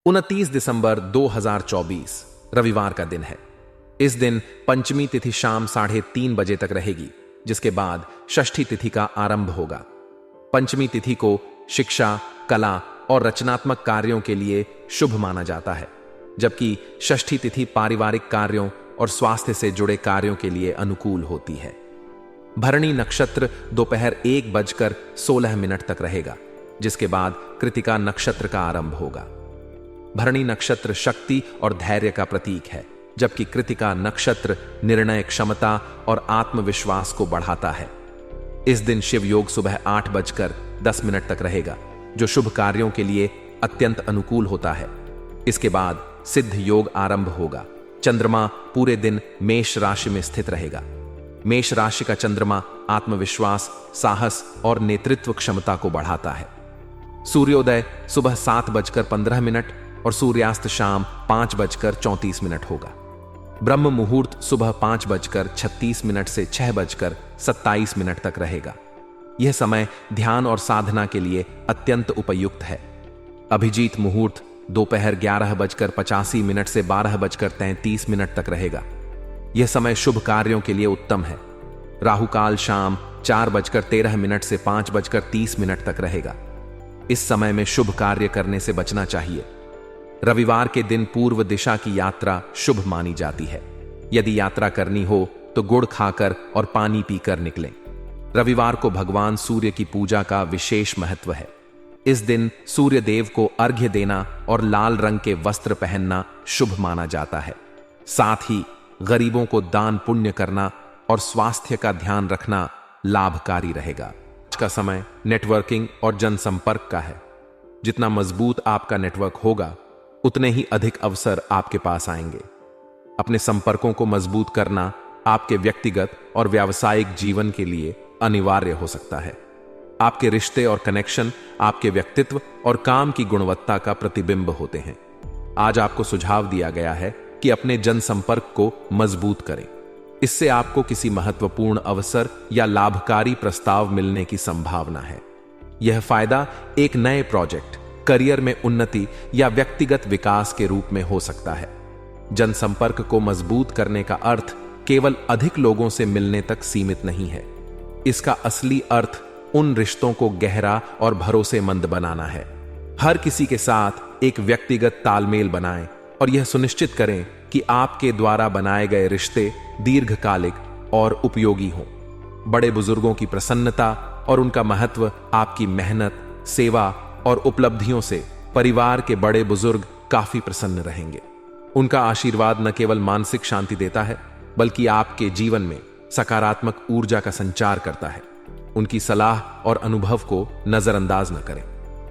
29 दिसंबर 2024 रविवार का दिन है। इस दिन पंचमी तिथि शाम 3:30 बजे तक रहेगी, जिसके बाद षष्ठी तिथि का आरंभ होगा। पंचमी तिथि को शिक्षा, कला और रचनात्मक कार्यों के लिए शुभ माना जाता है, जबकि षष्ठी तिथि पारिवारिक कार्यों और स्वास्थ्य से जुड़े कार्यों के लिए अनुकूल होती है। भरणी नक्षत्र दोपहर 1:16 तक रहेगा, जिसके बाद कृतिका नक्षत्र का आरंभ होगा। भरणी नक्षत्र शक्ति और धैर्य का प्रतीक है, जबकि कृतिका नक्षत्र निर्णय क्षमता और आत्मविश्वास को बढ़ाता है। इस दिन शिव योग सुबह 8:10 तक रहेगा, जो शुभ कार्यों के लिए अत्यंत अनुकूल होता है। इसके बाद सिद्ध योग आरंभ होगा। चंद्रमा पूरे दिन मेष राशि में स्थित रहेगा। मेष राशि का चंद्रमा आत्मविश्वास, साहस और नेतृत्व क्षमता को बढ़ाता है। सूर्योदय सुबह 7:15 और सूर्यास्त शाम 5:34 होगा। ब्रह्म मुहूर्त सुबह 5:36 से 6:27 तक रहेगा। यह समय ध्यान और साधना के लिए अत्यंत उपयुक्त है। अभिजीत मुहूर्त दोपहर 11:85 से 12:33 तक रहेगा। यह समय शुभ कार्यों के लिए उत्तम है। राहुकाल शाम 4:13 से 5:30 तक रहेगा। इस समय में शुभ कार्य करने से बचना चाहिए। रविवार के दिन पूर्व दिशा की यात्रा शुभ मानी जाती है। यदि यात्रा करनी हो तो गुड़ खाकर और पानी पीकर निकलें। रविवार को भगवान सूर्य की पूजा का विशेष महत्व है। इस दिन सूर्य देव को अर्घ्य देना और लाल रंग के वस्त्र पहनना शुभ माना जाता है। साथ ही गरीबों को दान पुण्य करना और स्वास्थ्य का ध्यान रखना लाभकारी रहेगा। आज का समय नेटवर्किंग और जनसंपर्क का है। जितना मजबूत आपका नेटवर्क होगा, उतने ही अधिक अवसर आपके पास आएंगे। अपने संपर्कों को मजबूत करना आपके व्यक्तिगत और व्यावसायिक जीवन के लिए अनिवार्य हो सकता है। आपके रिश्ते और कनेक्शन आपके व्यक्तित्व और काम की गुणवत्ता का प्रतिबिंब होते हैं। आज आपको सुझाव दिया गया है कि अपने जनसंपर्क को मजबूत करें। इससे आपको किसी महत्वपूर्ण अवसर या लाभकारी प्रस्ताव मिलने की संभावना है। यह फायदा एक नए प्रोजेक्ट, करियर में उन्नति या व्यक्तिगत विकास के रूप में हो सकता है। जनसंपर्क को मजबूत करने का अर्थ केवल अधिक लोगों से मिलने तक सीमित नहीं है। इसका असली अर्थ उन रिश्तों को गहरा और भरोसेमंद बनाना है। हर किसी के साथ एक व्यक्तिगत तालमेल बनाएं और यह सुनिश्चित करें कि आपके द्वारा बनाए गए रिश्ते दीर्घकालिक और उपयोगी हों। बड़े बुजुर्गों की प्रसन्नता और उनका महत्व आपकी मेहनत, सेवा और उपलब्धियों से परिवार के बड़े बुजुर्ग काफी प्रसन्न रहेंगे। उनका आशीर्वाद न केवल मानसिक शांति देता है, बल्कि आपके जीवन में सकारात्मक ऊर्जा का संचार करता है। उनकी सलाह और अनुभव को नजरअंदाज न करें।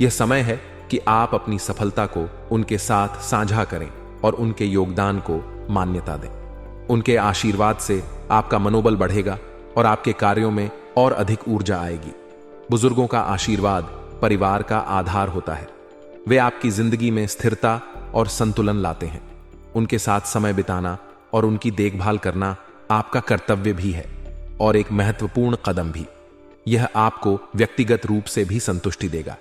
यह समय है कि आप अपनी सफलता को उनके साथ साझा करें और उनके योगदान को मान्यता दें। उनके आशीर्वाद से आपका मनोबल बढ़ेगा और आपके कार्यों में और अधिक ऊर्जा आएगी। बुजुर्गों का आशीर्वाद परिवार का आधार होता है। वे आपकी जिंदगी में स्थिरता और संतुलन लाते हैं। उनके साथ समय बिताना और उनकी देखभाल करना आपका कर्तव्य भी है और एक महत्वपूर्ण कदम भी। यह आपको व्यक्तिगत रूप से भी संतुष्टि देगा।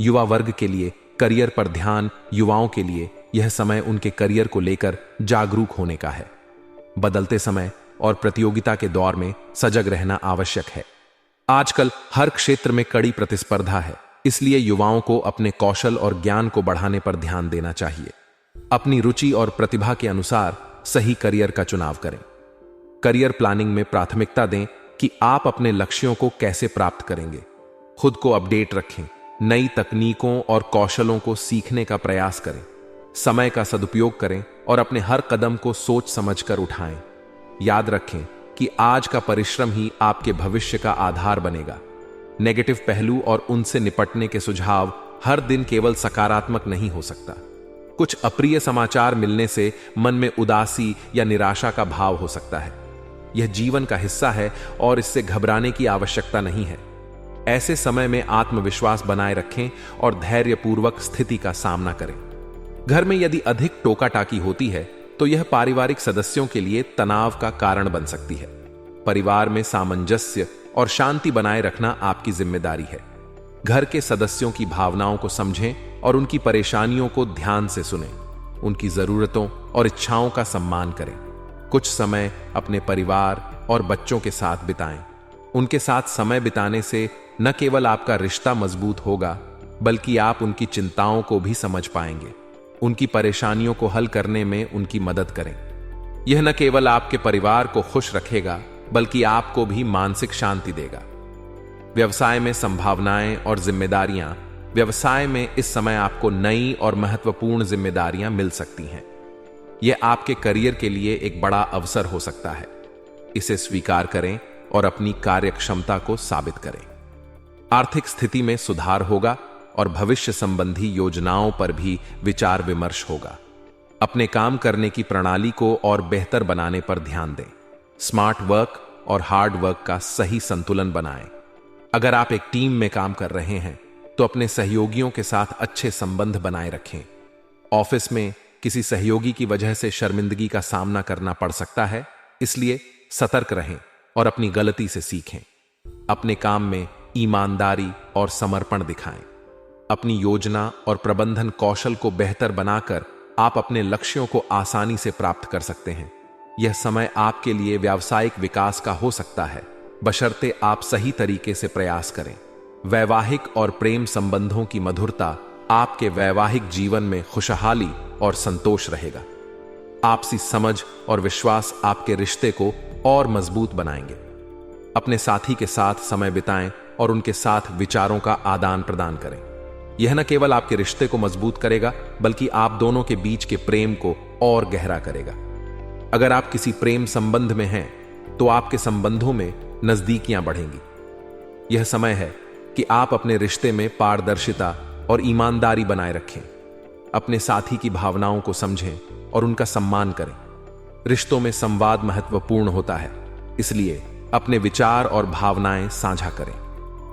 युवा वर्ग के लिए करियर पर ध्यान। युवाओं के लिए यह समय उनके करियर को लेकर जागरूक होने का है। बदलते समय और प्रतियोगिता के दौर में सजग रहना आवश्यक है। आजकल हर क्षेत्र में कड़ी प्रतिस्पर्धा है, इसलिए युवाओं को अपने कौशल और ज्ञान को बढ़ाने पर ध्यान देना चाहिए। अपनी रुचि और प्रतिभा के अनुसार सही करियर का चुनाव करें। करियर प्लानिंग में प्राथमिकता दें कि आप अपने लक्ष्यों को कैसे प्राप्त करेंगे। खुद को अपडेट रखें। नई तकनीकों और कौशलों को सीखने का प्रयास करें। समय का सदुपयोग करें और अपने हर कदम को सोच समझकर उठाएं। याद रखें कि आज का परिश्रम ही आपके भविष्य का आधार बनेगा। नेगेटिव पहलू और उनसे निपटने के सुझाव हर दिन केवल सकारात्मक नहीं हो सकता। कुछ अप्रिय समाचार मिलने से मन में उदासी या निराशा का भाव हो सकता है। यह जीवन का हिस्सा है और इससे घबराने की आवश्यकता नहीं है। ऐसे समय में आत्मविश्वास बनाए रखें और धैर्यपूर्वक स्थिति का सामना करें। घर में यदि अधिक टोका टाकी होती है तो यह पारिवारिक सदस्यों के लिए तनाव का कारण बन सकती है। परिवार में सामंजस्य और शांति बनाए रखना आपकी जिम्मेदारी है। घर के सदस्यों की भावनाओं को समझें और उनकी परेशानियों को ध्यान से सुनें। उनकी जरूरतों और इच्छाओं का सम्मान करें। कुछ समय अपने परिवार और बच्चों के साथ बिताएं। उनके साथ समय बिताने से न केवल आपका रिश्ता मजबूत होगा, बल्कि आप उनकी चिंताओं को भी समझ पाएंगे। उनकी परेशानियों को हल करने में उनकी मदद करें। यह न केवल आपके परिवार को खुश रखेगा, बल्कि आपको भी मानसिक शांति देगा। व्यवसाय में संभावनाएं और जिम्मेदारियां। व्यवसाय में इस समय आपको नई और महत्वपूर्ण जिम्मेदारियां मिल सकती हैं। यह आपके करियर के लिए एक बड़ा अवसर हो सकता है। इसे स्वीकार करें और अपनी कार्यक्षमता को साबित करें। आर्थिक स्थिति में सुधार होगा और भविष्य संबंधी योजनाओं पर भी विचार विमर्श होगा। अपने काम करने की प्रणाली को और बेहतर बनाने पर ध्यान दें। स्मार्ट वर्क और हार्ड वर्क का सही संतुलन बनाएं। अगर आप एक टीम में काम कर रहे हैं तो अपने सहयोगियों के साथ अच्छे संबंध बनाए रखें। ऑफिस में किसी सहयोगी की वजह से शर्मिंदगी का सामना करना पड़ सकता है, इसलिए सतर्क रहें और अपनी गलती से सीखें। अपने काम में ईमानदारी और समर्पण दिखाएं। अपनी योजना और प्रबंधन कौशल को बेहतर बनाकर आप अपने लक्ष्यों को आसानी से प्राप्त कर सकते हैं। यह समय आपके लिए व्यावसायिक विकास का हो सकता है, बशर्ते आप सही तरीके से प्रयास करें। वैवाहिक और प्रेम संबंधों की मधुरता आपके वैवाहिक जीवन में खुशहाली और संतोष रहेगा। आपसी समझ और विश्वास आपके रिश्ते को और मजबूत बनाएंगे। अपने साथी के साथ समय बिताएं और उनके साथ विचारों का आदान प्रदान करें। यह न केवल आपके रिश्ते को मजबूत करेगा, बल्कि आप दोनों के बीच के प्रेम को और गहरा करेगा। अगर आप किसी प्रेम संबंध में हैं तो आपके संबंधों में नजदीकियां बढ़ेंगी। यह समय है कि आप अपने रिश्ते में पारदर्शिता और ईमानदारी बनाए रखें। अपने साथी की भावनाओं को समझें और उनका सम्मान करें। रिश्तों में संवाद महत्वपूर्ण होता है, इसलिए अपने विचार और भावनाएं साझा करें।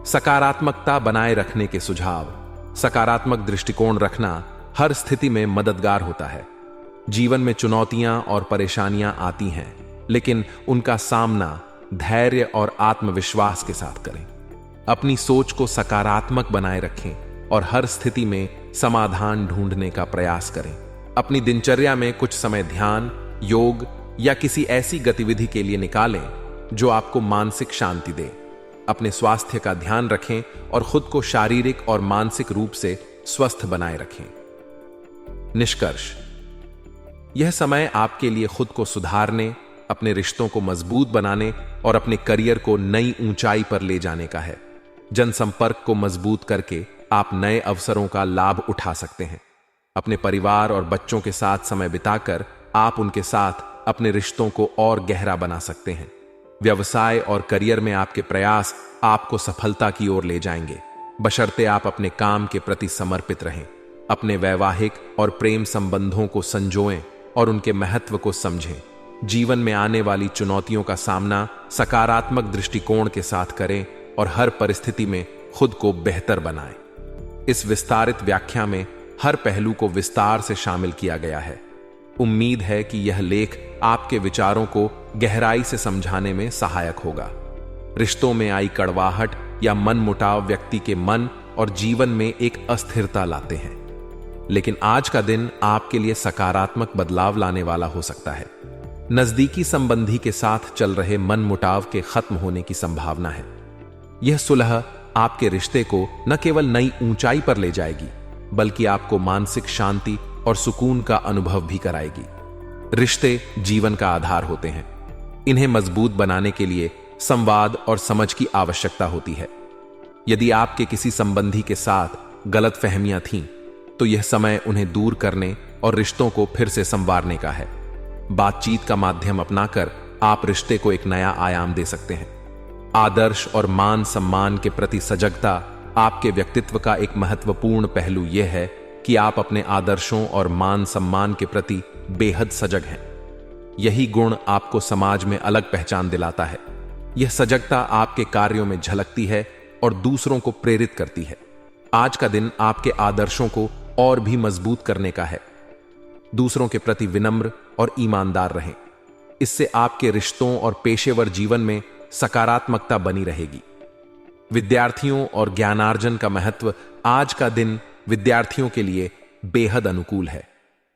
सकारात्मकता बनाए रखने के सुझाव। सकारात्मक दृष्टिकोण रखना हर स्थिति में मददगार होता है। जीवन में चुनौतियां और परेशानियां आती हैं, लेकिन उनका सामना धैर्य और आत्मविश्वास के साथ करें। अपनी सोच को सकारात्मक बनाए रखें और हर स्थिति में समाधान ढूंढने का प्रयास करें। अपनी दिनचर्या में कुछ समय ध्यान, योग या किसी ऐसी गतिविधि के लिए निकालें जो आपको मानसिक शांति दे। अपने स्वास्थ्य का ध्यान रखें और खुद को शारीरिक और मानसिक रूप से स्वस्थ बनाए रखें। निष्कर्ष: यह समय आपके लिए खुद को सुधारने, अपने रिश्तों को मजबूत बनाने और अपने करियर को नई ऊंचाई पर ले जाने का है। जनसंपर्क को मजबूत करके आप नए अवसरों का लाभ उठा सकते हैं। अपने परिवार और बच्चों के साथ समय बिताकर आप उनके साथ अपने रिश्तों को और गहरा बना सकते हैं। व्यवसाय और करियर में आपके प्रयास आपको सफलता की ओर ले जाएंगे, बशर्ते आप अपने काम के प्रति समर्पित रहें। अपने वैवाहिक और प्रेम संबंधों को संजोएं और उनके महत्व को समझें। जीवन में आने वाली चुनौतियों का सामना सकारात्मक दृष्टिकोण के साथ करें और हर परिस्थिति में खुद को बेहतर बनाएं। इस विस्तारित व्याख्या में हर पहलू को विस्तार से शामिल किया गया है। उम्मीद है कि यह लेख आपके विचारों को गहराई से समझाने में सहायक होगा। रिश्तों में आई कड़वाहट या मनमुटाव व्यक्ति के मन और जीवन में एक अस्थिरता लाते हैं, लेकिन आज का दिन आपके लिए सकारात्मक बदलाव लाने वाला हो सकता है। नजदीकी संबंधी के साथ चल रहे मनमुटाव के खत्म होने की संभावना है। यह सुलह आपके रिश्ते को न केवल नई ऊंचाई पर ले जाएगी, बल्कि आपको मानसिक शांति और सुकून का अनुभव भी कराएगी। रिश्ते जीवन का आधार होते हैं। इन्हें मजबूत बनाने के लिए संवाद और समझ की आवश्यकता होती है। यदि आपके किसी संबंधी के साथ गलतफहमियां थीं, तो यह समय उन्हें दूर करने और रिश्तों को फिर से संवारने का है। बातचीत का माध्यम अपनाकर आप रिश्ते को एक नया आयाम दे सकते हैं। आदर्श और मान सम्मान के प्रति सजगता आपके व्यक्तित्व का एक महत्वपूर्ण पहलू यह है कि आप अपने आदर्शों और मान सम्मान के प्रति बेहद सजग हैं। यही गुण आपको समाज में अलग पहचान दिलाता है। यह सजगता आपके कार्यों में झलकती है और दूसरों को प्रेरित करती है। आज का दिन आपके आदर्शों को और भी मजबूत करने का है। दूसरों के प्रति विनम्र और ईमानदार रहें। इससे आपके रिश्तों और पेशेवर जीवन में सकारात्मकता बनी रहेगी। विद्यार्थियों और ज्ञानार्जन का महत्व आज का दिन विद्यार्थियों के लिए बेहद अनुकूल है,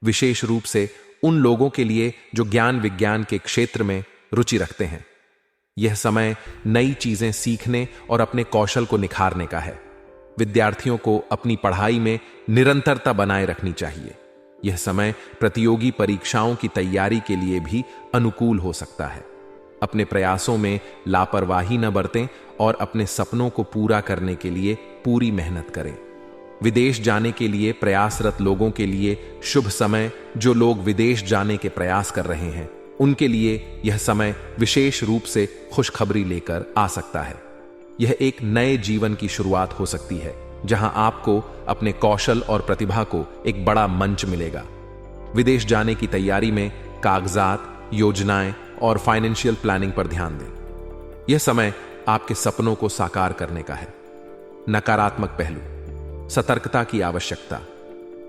विशेष रूप से उन लोगों के लिए जो ज्ञान विज्ञान के क्षेत्र में रुचि रखते हैं। यह समय नई चीजें सीखने और अपने कौशल को निखारने का है। विद्यार्थियों को अपनी पढ़ाई में निरंतरता बनाए रखनी चाहिए। यह समय प्रतियोगी परीक्षाओं की तैयारी के लिए भी अनुकूल हो सकता है। अपने प्रयासों में लापरवाही न बरतें और अपने सपनों को पूरा करने के लिए पूरी मेहनत करें। विदेश जाने के लिए प्रयासरत लोगों के लिए शुभ समय। जो लोग विदेश जाने के प्रयास कर रहे हैं उनके लिए यह समय विशेष रूप से खुशखबरी लेकर आ सकता है। यह एक नए जीवन की शुरुआत हो सकती है जहां आपको अपने कौशल और प्रतिभा को एक बड़ा मंच मिलेगा। विदेश जाने की तैयारी में कागजात, योजनाएं और फाइनेंशियल प्लानिंग पर ध्यान दें। यह समय आपके सपनों को साकार करने का है। नकारात्मक पहलू, सतर्कता की आवश्यकता।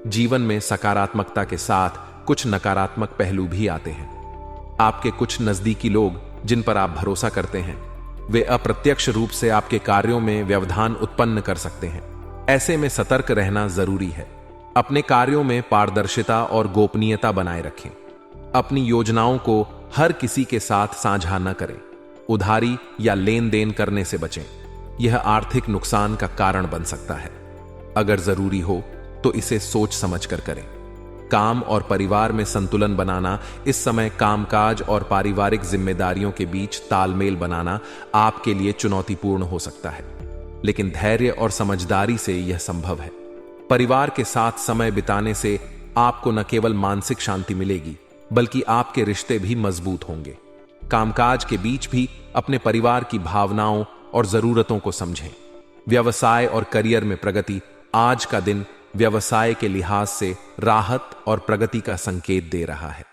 जीवन में सकारात्मकता के साथ कुछ नकारात्मक पहलू भी आते हैं। आपके कुछ नजदीकी लोग जिन पर आप भरोसा करते हैं वे अप्रत्यक्ष रूप से आपके कार्यों में व्यवधान उत्पन्न कर सकते हैं। ऐसे में सतर्क रहना जरूरी है। अपने कार्यों में पारदर्शिता और गोपनीयता बनाए रखें। अपनी योजनाओं को हर किसी के साथ साझा न करें। उधारी या लेन देन करने से बचें। यह आर्थिक नुकसान का कारण बन सकता है। अगर जरूरी हो तो इसे सोच समझकर करें। काम और परिवार में संतुलन बनाना। इस समय कामकाज और पारिवारिक जिम्मेदारियों के बीच तालमेल बनाना आपके लिए चुनौतीपूर्ण हो सकता है, लेकिन धैर्य और समझदारी से यह संभव है। परिवार के साथ समय बिताने से आपको न केवल मानसिक शांति मिलेगी बल्कि आपके रिश्ते भी मजबूत होंगे। कामकाज के बीच भी अपने परिवार की भावनाओं और जरूरतों को समझें। व्यवसाय और करियर में प्रगति। आज का दिन व्यवसाय के लिहाज से राहत और प्रगति का संकेत दे रहा है।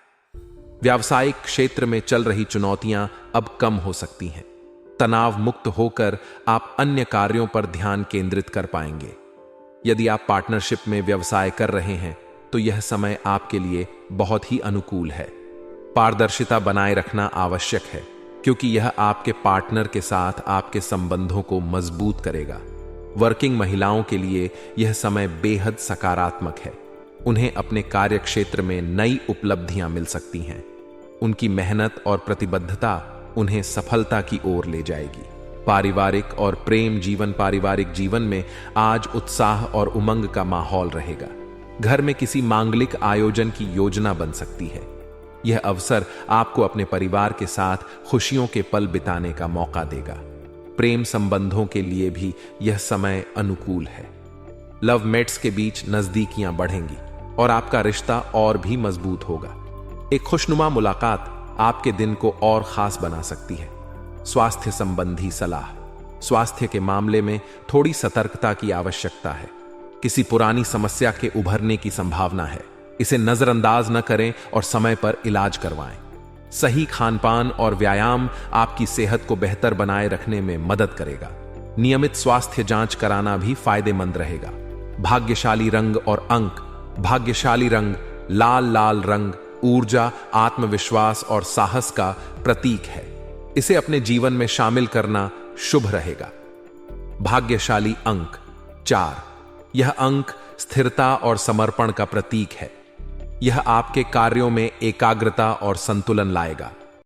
व्यावसायिक क्षेत्र में चल रही चुनौतियां अब कम हो सकती हैं। तनाव मुक्त होकर आप अन्य कार्यों पर ध्यान केंद्रित कर पाएंगे। यदि आप पार्टनरशिप में व्यवसाय कर रहे हैं तो यह समय आपके लिए बहुत ही अनुकूल है। पारदर्शिता बनाए रखना आवश्यक है क्योंकि यह आपके पार्टनर के साथ आपके संबंधों को मजबूत करेगा। वर्किंग महिलाओं के लिए यह समय बेहद सकारात्मक है। उन्हें अपने कार्य क्षेत्र में नई उपलब्धियां मिल सकती हैं। उनकी मेहनत और प्रतिबद्धता उन्हें सफलता की ओर ले जाएगी। पारिवारिक और प्रेम जीवन। पारिवारिक जीवन में आज उत्साह और उमंग का माहौल रहेगा। घर में किसी मांगलिक आयोजन की योजना बन सकती है। यह अवसर आपको अपने परिवार के साथ खुशियों के पल बिताने का मौका देगा। प्रेम संबंधों के लिए भी यह समय अनुकूल है। लव मेट्स के बीच नजदीकियां बढ़ेंगी और आपका रिश्ता और भी मजबूत होगा। एक खुशनुमा मुलाकात आपके दिन को और खास बना सकती है। स्वास्थ्य संबंधी सलाह। स्वास्थ्य के मामले में थोड़ी सतर्कता की आवश्यकता है। किसी पुरानी समस्या के उभरने की संभावना है। इसे नजरअंदाज न करें और समय पर इलाज करवाएं। सही खानपान और व्यायाम आपकी सेहत को बेहतर बनाए रखने में मदद करेगा। नियमित स्वास्थ्य जांच कराना भी फायदेमंद रहेगा। भाग्यशाली रंग और अंक। भाग्यशाली रंग लाल रंग ऊर्जा, आत्मविश्वास और साहस का प्रतीक है। इसे अपने जीवन में शामिल करना शुभ रहेगा। भाग्यशाली अंक 4। यह अंक स्थिरता और समर्पण का प्रतीक है। यह आपके कार्यों में एकाग्रता और संतुलन लाएगा।